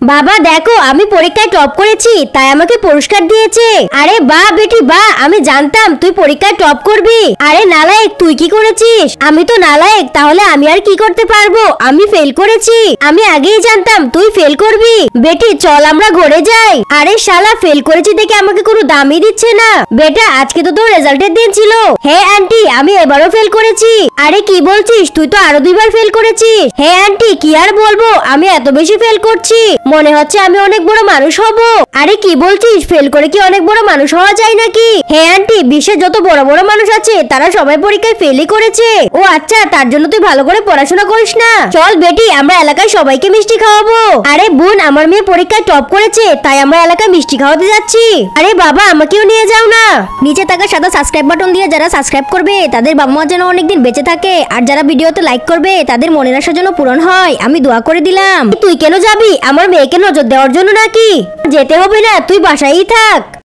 বাবা দেখো আমি পরীক্ষায় টপ করেছি, তাই আমাকে পুরস্কার দিয়েছে। আরে বাহ বেটি বাহ, আমি জানতাম তুই পরীক্ষায় টপ করবি। আরে নালায়েক, তুই কি করেছিস? আমি তো নালায়েক, তাহলে আমি আর কি করতে পারবো? আমি ফেল করেছি। আমি আগেই জানতাম তুই ফেল করবি। বেটি চল আমরা ঘরে যাই। আরে শালা, ফেল করেছি দেখে আমাকে কোনো দামই দিচ্ছে না। বেটা আজকে তো তোর রেজাল্টের দিন ছিল। হ্যাঁ আন্টি, আমি এবারও ফেল করেছি। আরে কি বলছিস? তুই তো আরো 2বার ফেল করেছিস। হ্যাঁ আন্টি, কি আর বলবো, আমি এত বেশি ফেল করছি, মনে হচ্ছে আমি অনেক বড় মানুষ হব। আরে কি বলছিস? ফেল করে কি অনেক বড় মানুষ হওয়া যায় নাকি? হ্যাঁ আন্টি, বিশ্বে যত বড় বড় মানুষ আছে তারা সবাই পরীক্ষায় ফেলই করেছে। ও আচ্ছা, তার জন্য তুই ভালো করে পড়াশোনা করিস না। চল বেটি, আমরা এলাকায় সবাইকে মিষ্টি খাওয়াবো। আরে বোন, আমার মেয়ে পরীক্ষায় টপ করেছে, তাই আমরা এলাকায় মিষ্টি খাওয়াতে যাচ্ছি। আরে বাবা, আমাকেও নিয়ে যাও না। নিচে থাকা সাদা সাবস্ক্রাইব বাটন দিয়ে যারা সাবস্ক্রাইব করবে তাদের বাবা মা যেন অনেকদিন বেঁচে থাকে, আর যারা ভিডিওতে লাইক করবে তাদের মনের আশা যেন পূরণ হয়, আমি দোয়া করে দিলাম। তুই কেন যাবি? আমার মেয়েকে নজর দেওয়ার জন্য নাকি? যেতে হবে না, তুই বাসায়ই থাক।